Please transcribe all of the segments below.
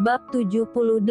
Bab 78.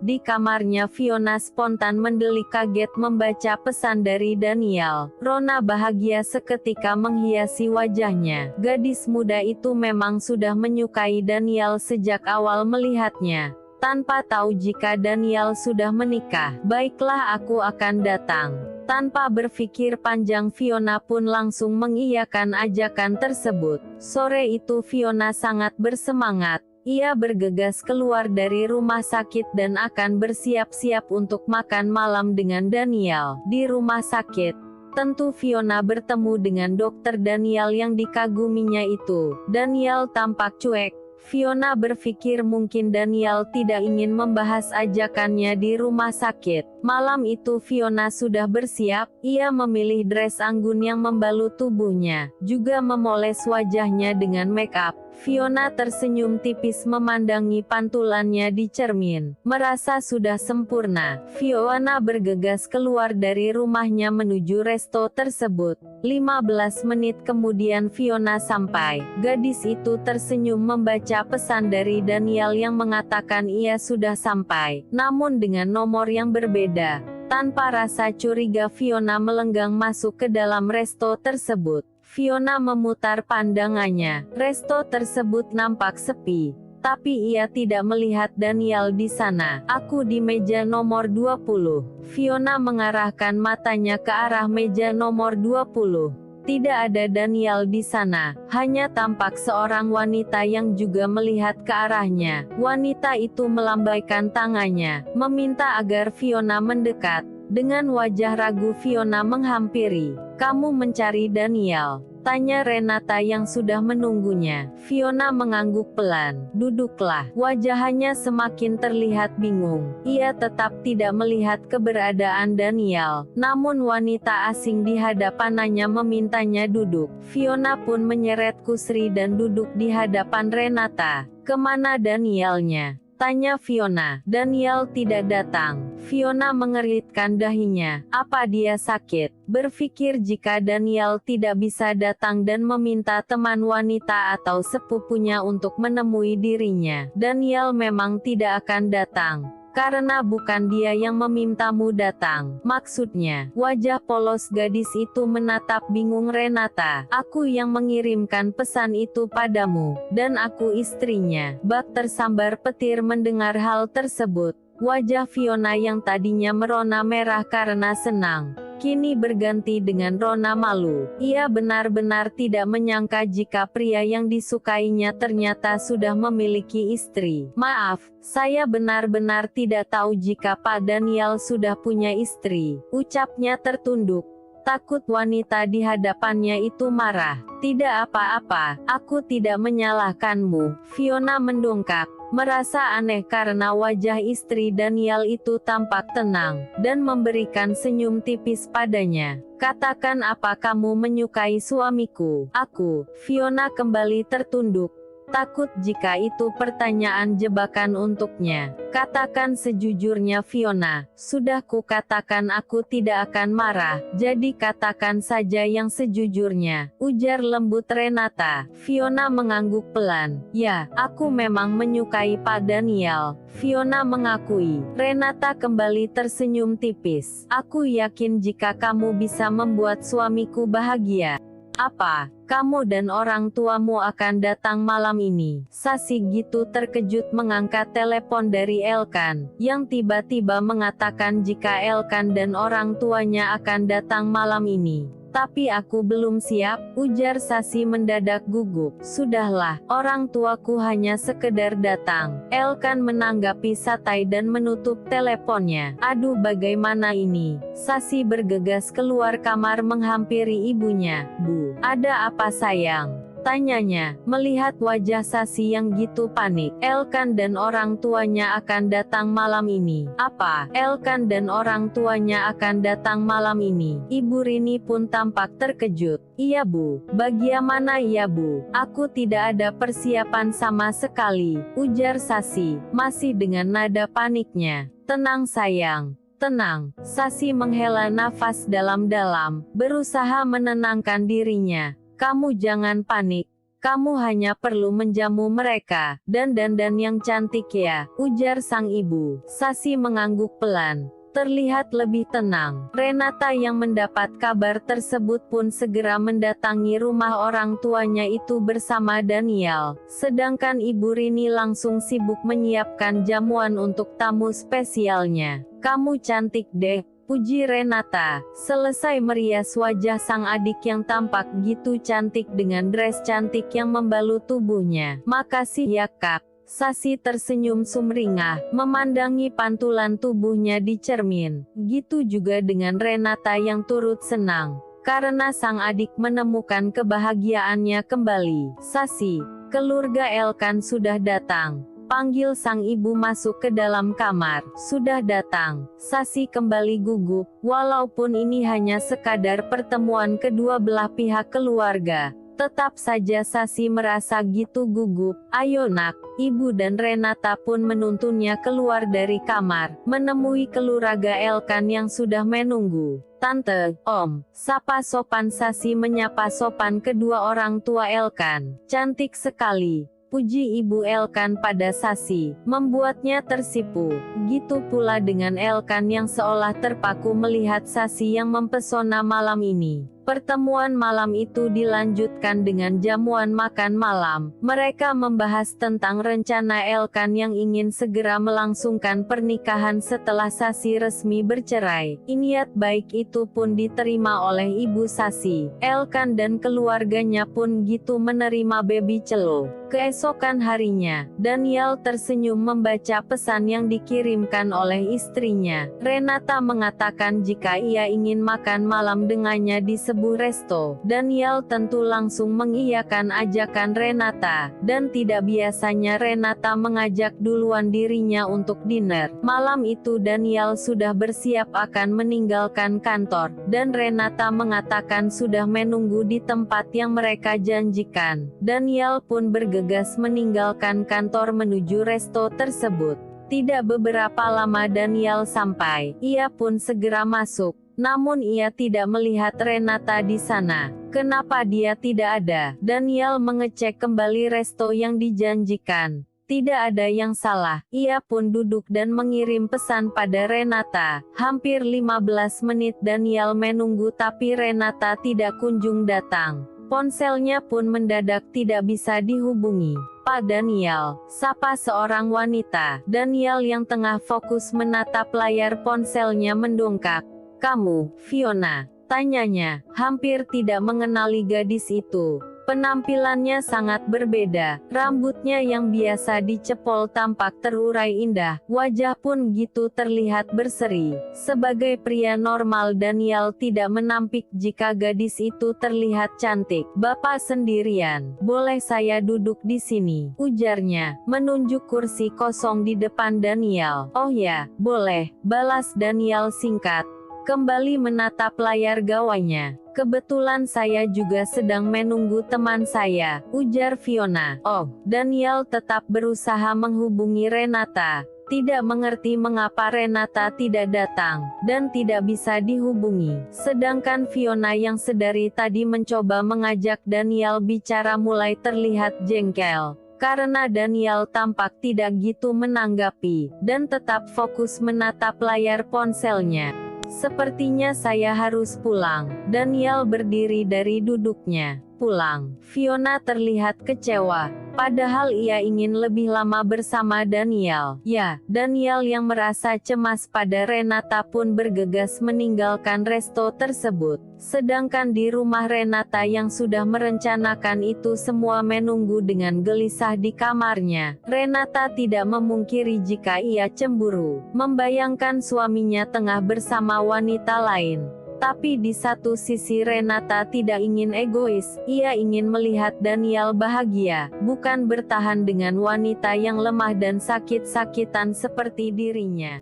Di kamarnya Fiona spontan mendelik kaget membaca pesan dari Daniel. Rona bahagia seketika menghiasi wajahnya. Gadis muda itu memang sudah menyukai Daniel sejak awal melihatnya. Tanpa tahu jika Daniel sudah menikah. Baiklah, aku akan datang. Tanpa berpikir panjang Fiona pun langsung mengiyakan ajakan tersebut. Sore itu Fiona sangat bersemangat. Ia bergegas keluar dari rumah sakit dan akan bersiap-siap untuk makan malam dengan Daniel. Di rumah sakit, tentu Fiona bertemu dengan dokter Daniel yang dikaguminya itu. Daniel tampak cuek. Fiona berpikir mungkin Daniel tidak ingin membahas ajakannya di rumah sakit. Malam itu Fiona sudah bersiap. Ia memilih dress anggun yang membalut tubuhnya, juga memoles wajahnya dengan make up. Fiona tersenyum tipis memandangi pantulannya di cermin. Merasa sudah sempurna, Fiona bergegas keluar dari rumahnya menuju resto tersebut. 15 menit kemudian Fiona sampai. Gadis itu tersenyum membaca pesan dari Daniel yang mengatakan ia sudah sampai, namun dengan nomor yang berbeda. Tanpa rasa curiga Fiona melenggang masuk ke dalam resto tersebut. Fiona memutar pandangannya. Resto tersebut nampak sepi, tapi ia tidak melihat Daniel di sana. Aku di meja nomor 20. Fiona mengarahkan matanya ke arah meja nomor 20. Tidak ada Daniel di sana, hanya tampak seorang wanita yang juga melihat ke arahnya. Wanita itu melambaikan tangannya, meminta agar Fiona mendekat. Dengan wajah ragu Fiona menghampiri. "Kamu mencari Daniel?" tanya Renata yang sudah menunggunya. Fiona mengangguk pelan. "Duduklah." Wajahnya semakin terlihat bingung. Ia tetap tidak melihat keberadaan Daniel. Namun wanita asing di hadapannya memintanya duduk. Fiona pun menyeret kursi dan duduk di hadapan Renata. "Kemana Danielnya?" tanya Fiona. "Daniel tidak datang." Fiona mengeritkan dahinya. Apa dia sakit? Berpikir jika Daniel tidak bisa datang dan meminta teman wanita atau sepupunya untuk menemui dirinya. Daniel memang tidak akan datang. Karena bukan dia yang memintamu datang. Maksudnya, wajah polos gadis itu menatap bingung Renata. "Aku yang mengirimkan pesan itu padamu, dan aku istrinya." Bak tersambar petir mendengar hal tersebut. Wajah Fiona yang tadinya merona merah karena senang, kini berganti dengan rona malu. Ia benar-benar tidak menyangka jika pria yang disukainya ternyata sudah memiliki istri. "Maaf, saya benar-benar tidak tahu jika Pak Daniel sudah punya istri," ucapnya tertunduk. Takut wanita di hadapannya itu marah. "Tidak apa-apa, aku tidak menyalahkanmu." Fiona mendongak. Merasa aneh karena wajah istri Daniel itu tampak tenang, dan memberikan senyum tipis padanya. "Katakan, apa kamu menyukai suamiku?" "Aku." Fiona kembali tertunduk. Takut jika itu pertanyaan jebakan untuknya. "Katakan sejujurnya Fiona." "Sudah kukatakan aku tidak akan marah, jadi katakan saja yang sejujurnya," ujar lembut Renata. Fiona mengangguk pelan. "Ya, aku memang menyukai Pak Daniel," Fiona mengakui. Renata kembali tersenyum tipis. "Aku yakin jika kamu bisa membuat suamiku bahagia." "Apa, kamu dan orang tuamu akan datang malam ini?" Sasi gitu terkejut mengangkat telepon dari Elkan, yang tiba-tiba mengatakan jika Elkan dan orang tuanya akan datang malam ini. "Tapi aku belum siap," ujar Sasi mendadak gugup. "Sudahlah, orang tuaku hanya sekedar datang." Elkan menanggapi santai dan menutup teleponnya. "Aduh, bagaimana ini?" Sasi bergegas keluar kamar menghampiri ibunya. "Bu, ada apa sayang?" tanyanya, melihat wajah Sasi yang gitu panik. "Elkan dan orang tuanya akan datang malam ini." "Apa? Elkan dan orang tuanya akan datang malam ini?" Ibu Rini pun tampak terkejut. "Iya Bu." "Bagaimana iya Bu? Aku tidak ada persiapan sama sekali," ujar Sasi, masih dengan nada paniknya. "Tenang sayang. Tenang." Sasi menghela nafas dalam-dalam, berusaha menenangkan dirinya. "Kamu jangan panik. Kamu hanya perlu menjamu mereka, dan dandan yang cantik ya, ujar sang ibu. Sasi mengangguk pelan, terlihat lebih tenang. Renata yang mendapat kabar tersebut pun segera mendatangi rumah orang tuanya itu bersama Daniel. Sedangkan Ibu Rini langsung sibuk menyiapkan jamuan untuk tamu spesialnya. Kamu cantik deh, puji Renata. Selesai merias wajah sang adik yang tampak gitu cantik dengan dress cantik yang membalut tubuhnya. Makasih ya kak. Sasi tersenyum sumringah, memandangi pantulan tubuhnya di cermin. Gitu juga dengan Renata yang turut senang, karena sang adik menemukan kebahagiaannya kembali. Sasi, keluarga Elkan sudah datang. Panggil sang ibu masuk ke dalam kamar. Sudah datang. Sasi kembali gugup, walaupun ini hanya sekadar pertemuan kedua belah pihak keluarga. Tetap saja Sasi merasa gitu gugup. Ayo nak, ibu dan Renata pun menuntunnya keluar dari kamar, menemui keluarga Elkan yang sudah menunggu. Tante, Om, sapa sopan Sasi menyapa sopan kedua orang tua Elkan. Cantik sekali, puji Ibu Elkan pada Sasi, membuatnya tersipu. Gitu pula dengan Elkan yang seolah terpaku melihat Sasi yang mempesona malam ini. Pertemuan malam itu dilanjutkan dengan jamuan makan malam. Mereka membahas tentang rencana Elkan yang ingin segera melangsungkan pernikahan setelah Sasi resmi bercerai. Niat baik itu pun diterima oleh Ibu Sasi. Elkan dan keluarganya pun gitu menerima baby Celo. Keesokan harinya, Daniel tersenyum membaca pesan yang dikirimkan oleh istrinya. Renata mengatakan jika ia ingin makan malam dengannya di sebuah resto. Daniel tentu langsung mengiyakan ajakan Renata, dan tidak biasanya Renata mengajak duluan dirinya untuk dinner. Malam itu Daniel sudah bersiap akan meninggalkan kantor, dan Renata mengatakan sudah menunggu di tempat yang mereka janjikan. Daniel pun bergegas meninggalkan kantor menuju resto tersebut. Tidak beberapa lama Daniel sampai, ia pun segera masuk. Namun ia tidak melihat Renata di sana. Kenapa dia tidak ada? Daniel mengecek kembali resto yang dijanjikan. Tidak ada yang salah. Ia pun duduk dan mengirim pesan pada Renata. Hampir 15 menit Daniel menunggu tapi Renata tidak kunjung datang. Ponselnya pun mendadak tidak bisa dihubungi. Pak Daniel, sapa seorang wanita. Daniel yang tengah fokus menatap layar ponselnya mendongak. Kamu, Fiona? Tanyanya, hampir tidak mengenali gadis itu. Penampilannya sangat berbeda, rambutnya yang biasa dicepol tampak terurai indah, wajah pun gitu terlihat berseri. Sebagai pria normal Daniel tidak menampik jika gadis itu terlihat cantik. Bapak sendirian, boleh saya duduk di sini? Ujarnya, menunjuk kursi kosong di depan Daniel. Oh ya, boleh, balas Daniel singkat. Kembali menatap layar gawainya. Kebetulan saya juga sedang menunggu teman saya, ujar Fiona. Oh, Daniel tetap berusaha menghubungi Renata. Tidak mengerti mengapa Renata tidak datang, dan tidak bisa dihubungi. Sedangkan Fiona yang sedari tadi mencoba mengajak Daniel bicara mulai terlihat jengkel. Karena Daniel tampak tidak gitu menanggapi, dan tetap fokus menatap layar ponselnya. Sepertinya saya harus pulang. Daniel berdiri dari duduknya. Pulang. Fiona terlihat kecewa. Padahal ia ingin lebih lama bersama Daniel. Ya, Daniel yang merasa cemas pada Renata pun bergegas meninggalkan resto tersebut. Sedangkan di rumah Renata yang sudah merencanakan itu semua menunggu dengan gelisah di kamarnya. Renata tidak memungkiri jika ia cemburu, membayangkan suaminya tengah bersama wanita lain. Tapi di satu sisi Renata tidak ingin egois, ia ingin melihat Daniel bahagia, bukan bertahan dengan wanita yang lemah dan sakit-sakitan seperti dirinya.